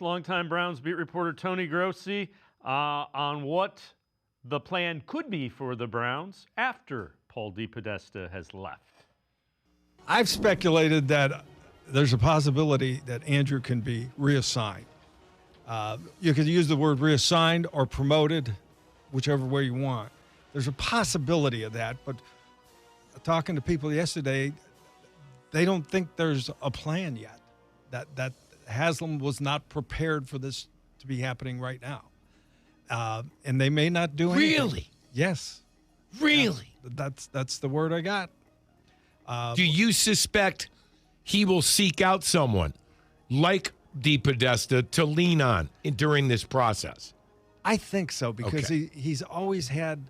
longtime Browns beat reporter Tony Grossi on what the plan could be for the Browns after Paul DePodesta has left. I've speculated that there's a possibility that Andrew can be reassigned. You could use the word reassigned or promoted, whichever way you want. There's a possibility of that, but talking to people yesterday, they don't think there's a plan yet. That Haslam was not prepared for this to be happening right now. And they may not do anything. Really? Yes. Really? Yeah, that's the word I got. Do you suspect he will seek out someone like DePodesta to lean on during this process? I think so, because he's always had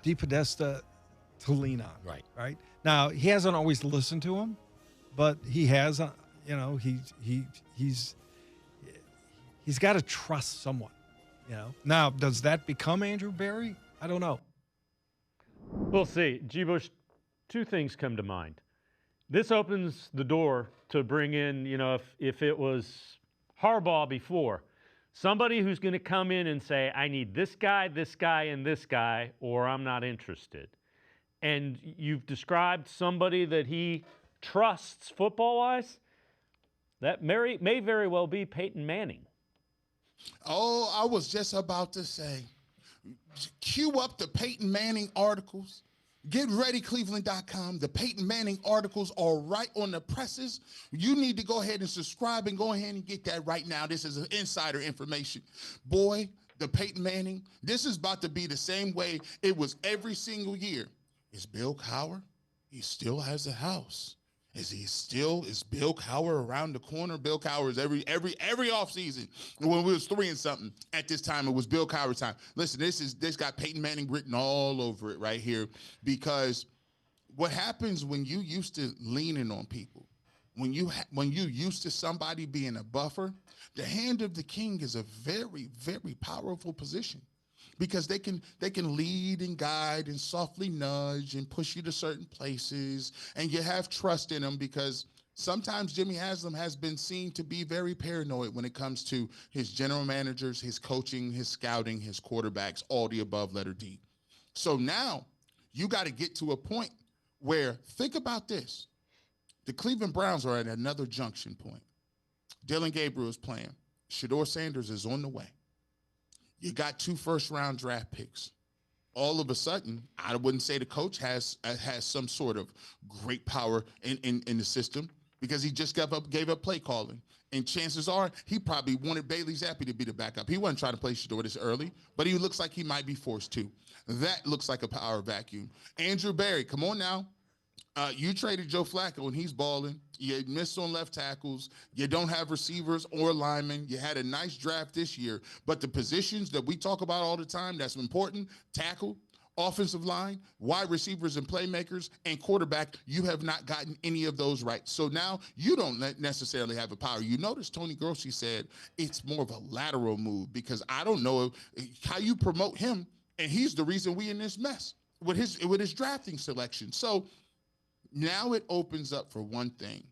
DePodesta to lean on. Right. Now, he hasn't always listened to him, but he has, he's got to trust someone, Now, does that become Andrew Berry? I don't know. We'll see. G. Bush, two things come to mind. This opens the door to bring in, if it was Harbaugh before, somebody who's going to come in and say, I need this guy, and this guy, or I'm not interested. And you've described somebody that he trusts football-wise. That may very well be Peyton Manning. Oh, I was just about to say, cue up the Peyton Manning articles. Get ready, cleveland.com. The Peyton Manning articles are right on the presses. You need to go ahead and subscribe and go ahead and get that right now. This is insider information. Boy, the Peyton Manning, this is about to be the same way it was every single year. Is Bill Cowher? He still has a house. Is Bill Cowher around the corner? Bill Cowher is every offseason. When we was 3 and something at this time, it was Bill Cowher time. Listen, this got Peyton Manning written all over it right here, because what happens when you used to leaning on people, when you used to somebody being a buffer, the hand of the king is a very, very powerful position. Because they can lead and guide and softly nudge and push you to certain places, and you have trust in them, because sometimes Jimmy Haslam has been seen to be very paranoid when it comes to his general managers, his coaching, his scouting, his quarterbacks, all the above, letter D. So now you got to get to a point where, think about this. The Cleveland Browns are at another junction point. Dylan Gabriel is playing. Shedeur Sanders is on the way. You got 2 first-round draft picks. All of a sudden, I wouldn't say the coach has some sort of great power in the system, because he just gave up play calling. And chances are he probably wanted Bailey Zappi to be the backup. He wasn't trying to play Shedeur this early, but he looks like he might be forced to. That looks like a power vacuum. Andrew Berry, come on now. You traded Joe Flacco, and he's balling. You missed on left tackles. You don't have receivers or linemen. You had a nice draft this year. But the positions that we talk about all the time that's important, tackle, offensive line, wide receivers and playmakers, and quarterback, you have not gotten any of those right. So now you don't necessarily have a power. You notice Tony Grossi said it's more of a lateral move, because I don't know how you promote him, and he's the reason we in this mess with his drafting selection. So now it opens up for one thing.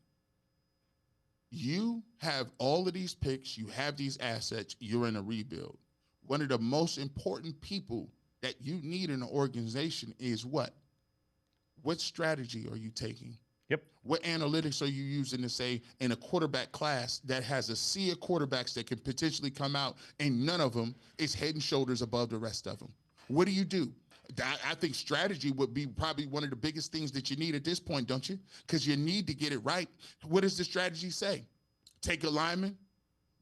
You have all of these picks, you have these assets, you're in a rebuild. One of the most important people that you need in an organization is what? What strategy are you taking? Yep. What analytics are you using to say, in a quarterback class that has a sea of quarterbacks that can potentially come out, and none of them is head and shoulders above the rest of them? What do? I think strategy would be probably one of the biggest things that you need at this point, don't you? Because you need to get it right. What does the strategy say? Take a lineman,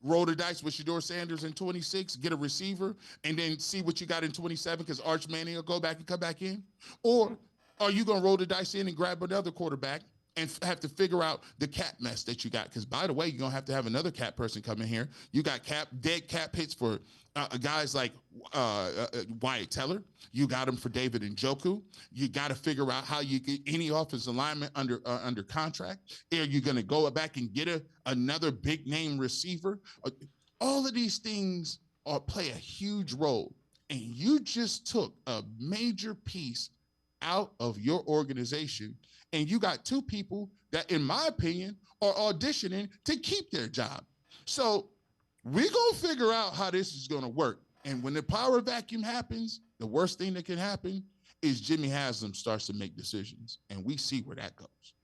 roll the dice with Shedeur Sanders in 26, get a receiver, and then see what you got in 27, because Arch Manning will go back and come back in? Or are you going to roll the dice in and grab another quarterback and have to figure out the cap mess that you got? Because, by the way, you're going to have another cap person come in here. You got dead cap hits for guys like Wyatt Teller. You got him for David Njoku. You got to figure out how you get any offensive lineman under contract. Are you going to go back and get another big-name receiver? All of these things play a huge role, and you just took a major piece out of your organization, and you got 2 people that, in my opinion, are auditioning to keep their job. So We're going to figure out how this is going to work. And when the power vacuum happens, the worst thing that can happen is Jimmy Haslam starts to make decisions. And we see where that goes.